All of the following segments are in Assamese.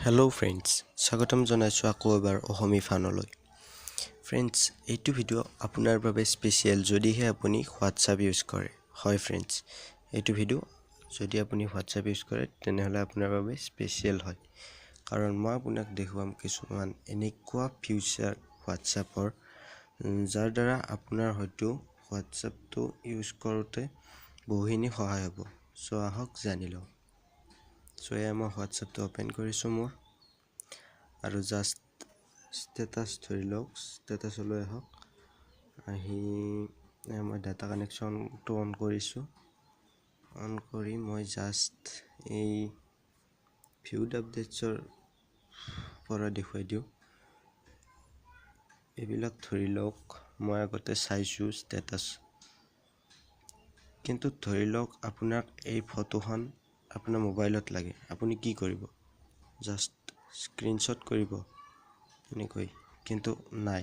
Hello friends, স্বাগতম জনাইছো আকৌ এবাৰ Asomi Fun লৈ। Friends, এইটো ভিডিও আপোনাৰ বাবে স্পেশাল যদিহে আপুনি WhatsApp ইউজ কৰে। হয় friends, এইটো ভিডিও যদি আপুনি WhatsApp ইউজ কৰে তেনেহলে আপোনাৰ বাবে স্পেশাল হয়। কাৰণ মই আপোনাক দেখুৱাম কিছুমান এনেকুৱা ফিউচাৰ WhatsAppৰ যাৰ দ্বাৰা আপোনাৰ হয়তো WhatsAppটো ইউজ কৰোতে বহুখিনি সহায় হ'ব। সো আহক জানি লওঁ। So মই WhatsAppটো ওপেন কৰিছো মোৰ আৰু জাস্ট স্ট্যাটাস ধৰি লওক স্ট্যাটাসলৈ আহক আহি মই ডাটা কানেকশনটো অন কৰিছো অন কৰি মই জাস্ট এই ভিউড আপডেটছৰ পৰা দেখুৱাই দিও এইবিলাক ধৰি লওক মই আগতে চাইছো স্ট্যাটাস কিন্তু ধৰি লওক আপোনাক এই ফটোখন আপোনাৰ মোবাইলত লাগে আপুনি কি কৰিব জাস্ট স্ক্ৰিনশ্বট কৰিব এনেকৈ কিন্তু নাই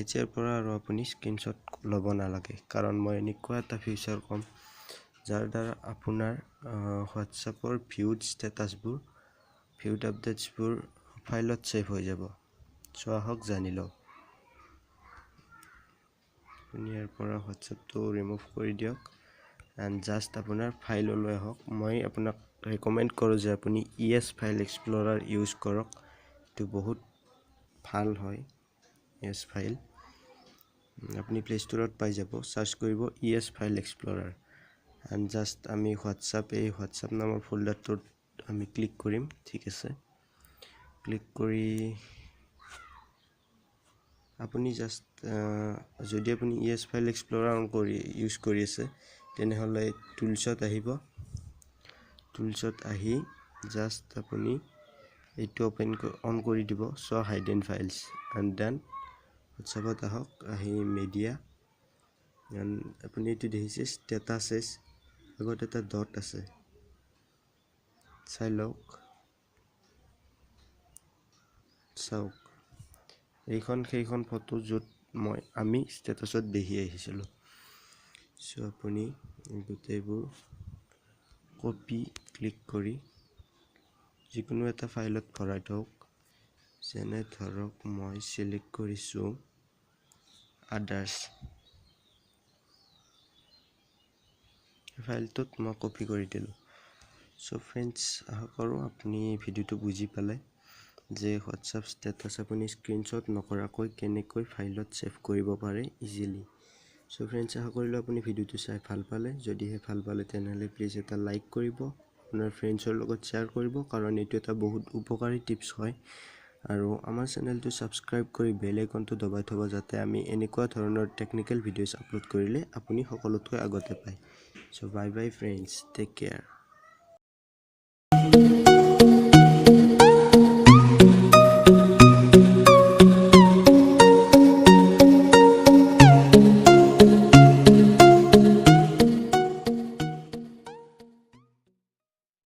এতিয়াৰ পৰা আৰু আপুনি স্ক্ৰিনশ্বট ল'ব নালাগে কাৰণ মই এনেকুৱা এটা ফিচাৰ কম যাৰ দ্বাৰা আপোনাৰ WhatsAppৰ ভিউড ষ্টেটাসবোৰ ভিউড আপডেটছবোৰ ফাইলত সেভ হৈ যাব সো আহক জানি লওঁ আপুনি ইয়াৰ পৰা WhatsAppটো ৰিমুভ কৰি দিয়ক and just আপোনাৰ ফাইললৈ আহক মই আপোনাক ৰেকমেন্ড কৰো যে আপুনি ES ফাইল এক্সপ্লোৰাৰ ইউজ কৰক তো বহুত ভাল হয় ES ফাইল আপুনি প্লে ষ্টৰত পাই যাব সাৰ্চ কৰিব ES file explorer and just আমি WhatsApp নামৰ ফোল্ডাৰটোত আমি ক্লিক কৰিম ঠিক আছে ক্লিক কৰি আপুনি জাস্ট যদি আপুনি ES ফাইল এক্সপ্লোৰাৰ অন কৰি ইউজ কৰি আছে তেনেহলে টুলছত আহিব টুলছত আহি জাস্ট আপুনি এইটো ওপেন অন কৰি দিব শো হাইডেন ফাইলস and then WhatsAppত আহক আহি মিডিয়া and আপুনি এইটো দেখিছে স্ট্যাটাসেস আগত এটা ডট আছে চাই লওক চাওক এইখন সেইখন ফটো যত মই আমি স্ট্যাটাসত দেখি আহিছিলো সো আপুনি গোটেইবোৰ কপি ক্লিক কৰি যিকোনো এটা ফাইলত ভৰাই থওক যেনে ধৰক মই সিলেক্ট কৰিছো আদাৰ্স ফাইলটোত মই কপি কৰি দিলো সো फ्रेंड्स আশা কৰো আপুনি ভিডিওটো বুজি পালে যে WhatsApp স্ট্যাটাস আপুনি স্ক্ৰিনশ্বট নকৰাকৈ কেনেকৈ ফাইলত সেভ কৰিব পাৰে ইজিলি সো फ्रेंड्स আশা কৰিলো আপুনি ভিডিওটো চাই ভাল পালে যদিহে ভাল পালে তেনেহলে প্লিজ এটা লাইক কৰিব আপোনাৰ ফ্ৰেণ্ডছৰ লগত শেয়াৰ কৰিব কাৰণ এটো এটা বহুত উপকাৰী টিপস হয় আৰু আমাৰ চেনেলটো সাবস্ক্ৰাইব কৰি বেল আইকনটো দবাই থব যাতে আমি এনেকুৱা ধৰণৰ টেকনিক্যাল ভিডিওছ আপলোড কৰিলে আপুনি সকলোতকৈ আগতে পায় so bye bye friends take care